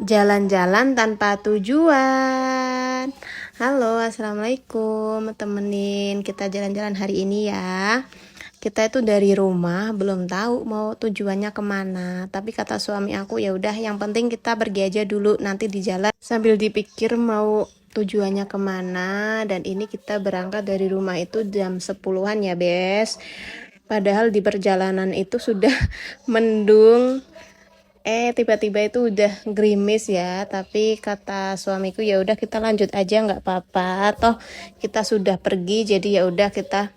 Jalan-jalan tanpa tujuan. Halo, assalamualaikum. Temenin kita jalan-jalan hari ini ya. Kita itu dari rumah belum tahu mau tujuannya kemana. Tapi kata suami aku ya udah, yang penting kita pergi aja dulu. Nanti di jalan sambil dipikir mau tujuannya kemana. Dan ini kita berangkat dari rumah itu jam 10-an ya, Bes. Padahal di perjalanan itu sudah mendung. Tiba-tiba itu udah gerimis ya, tapi kata suamiku ya udah kita lanjut aja nggak apa-apa, toh kita sudah pergi, jadi ya udah kita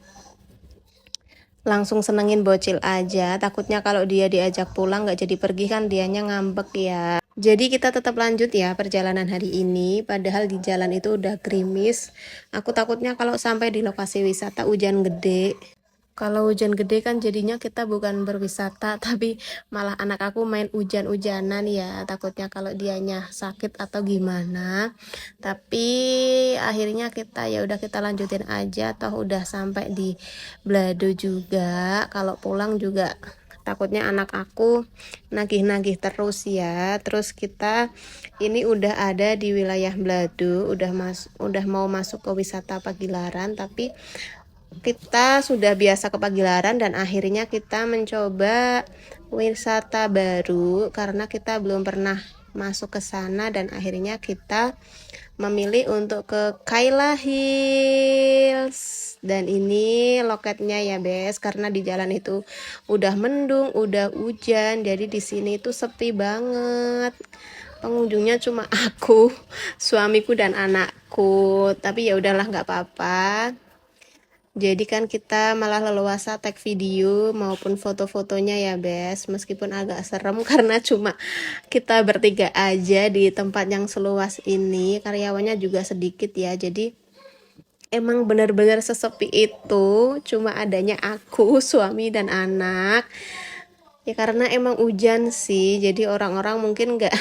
langsung senengin bocil aja. Takutnya kalau dia diajak pulang nggak jadi pergi kan dianya ngambek ya. Jadi kita tetap lanjut ya perjalanan hari ini, padahal di jalan itu udah gerimis. Aku takutnya kalau sampai di lokasi wisata hujan gede. Kalau hujan gede kan jadinya kita bukan berwisata, tapi malah anak aku main hujan-hujanan ya. Takutnya kalau dianya sakit atau gimana. Tapi akhirnya kita ya udah kita lanjutin aja, toh udah sampai di Blado juga. Kalau pulang juga takutnya anak aku nagih-nagih terus ya. Terus kita ini udah ada di wilayah Blado, udah mau masuk ke wisata Pagilaran, tapi kita sudah biasa ke Pagilaran dan akhirnya kita mencoba wisata baru karena kita belum pernah masuk ke sana, dan akhirnya kita memilih untuk ke Kaila Hills. Dan ini loketnya ya, Bes, karena di jalan itu udah mendung, udah hujan, jadi di sini tuh sepi banget. Pengunjungnya cuma aku, suamiku dan anakku. Tapi ya udahlah, nggak apa-apa. Jadi kan kita malah leluasa tag video maupun foto-fotonya ya, Bes. Meskipun agak serem karena cuma kita bertiga aja di tempat yang seluas ini. Karyawannya juga sedikit ya. Jadi emang benar-benar sesepi itu. Cuma adanya aku, suami dan anak. Ya karena emang hujan sih. Jadi orang-orang mungkin nggak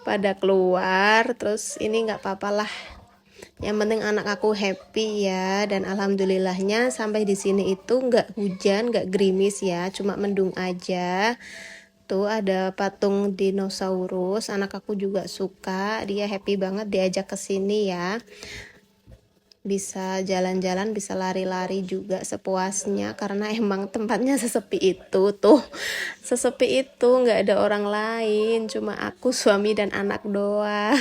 pada keluar. Terus ini nggak apa-apalah. Yang penting anak aku happy ya, dan alhamdulillahnya sampai di sini itu nggak hujan, nggak gerimis ya, cuma mendung aja. Tuh ada patung dinosaurus, anak aku juga suka, dia happy banget diajak ke sini ya. Bisa jalan-jalan, bisa lari-lari juga sepuasnya karena emang tempatnya sesepi itu tuh. Sesepi itu, nggak ada orang lain, cuma aku, suami dan anak doang.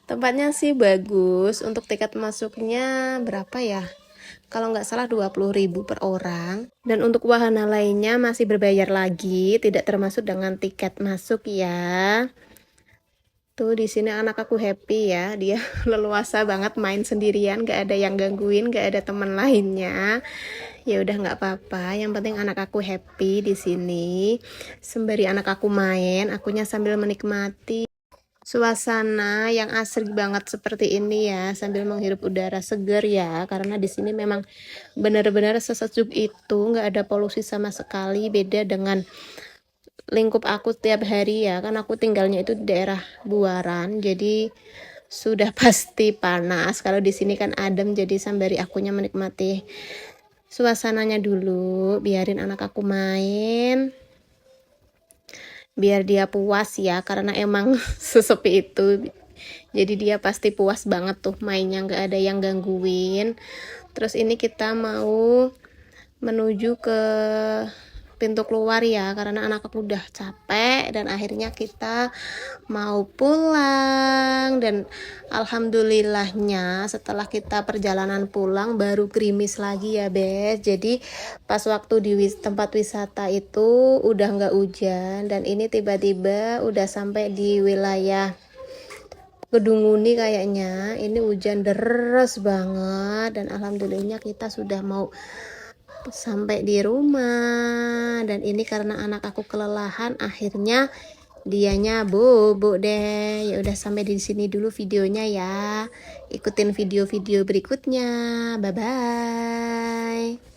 Tempatnya sih bagus. Untuk tiket masuknya berapa ya? Kalau nggak salah 20.000 per orang. Dan untuk wahana lainnya masih berbayar lagi, tidak termasuk dengan tiket masuk ya. Tuh di sini anak aku happy ya, dia leluasa banget main sendirian, gak ada yang gangguin, gak ada teman lainnya. Ya udah nggak apa-apa, yang penting anak aku happy di sini. Sembari anak aku main, akunya sambil menikmati suasana yang asri banget seperti ini ya, sambil menghirup udara segar ya, karena di sini memang benar-benar sesejuk itu, nggak ada polusi sama sekali. Beda dengan lingkup aku tiap hari ya, kan aku tinggalnya itu di daerah Buaran, jadi sudah pasti panas. Kalau di sini kan adem, jadi sembari akunya menikmati suasananya dulu, biarin anak aku main biar dia puas ya, karena emang sesepi itu, jadi dia pasti puas banget tuh mainnya, nggak ada yang gangguin. Terus ini kita mau menuju ke pintu keluar ya, karena anak aku udah capek dan akhirnya kita mau pulang. Dan alhamdulillahnya setelah kita perjalanan pulang baru gerimis lagi ya, Bes. Jadi pas waktu di tempat wisata itu udah nggak hujan, dan ini tiba-tiba udah sampai di wilayah Kedunguni kayaknya. Ini hujan deras banget, dan alhamdulillahnya kita sudah mau sampai di rumah. Dan ini karena anak aku kelelahan, akhirnya dianya bobo deh. Ya udah, sampai di sini dulu videonya ya. Ikutin video-video berikutnya. Bye bye.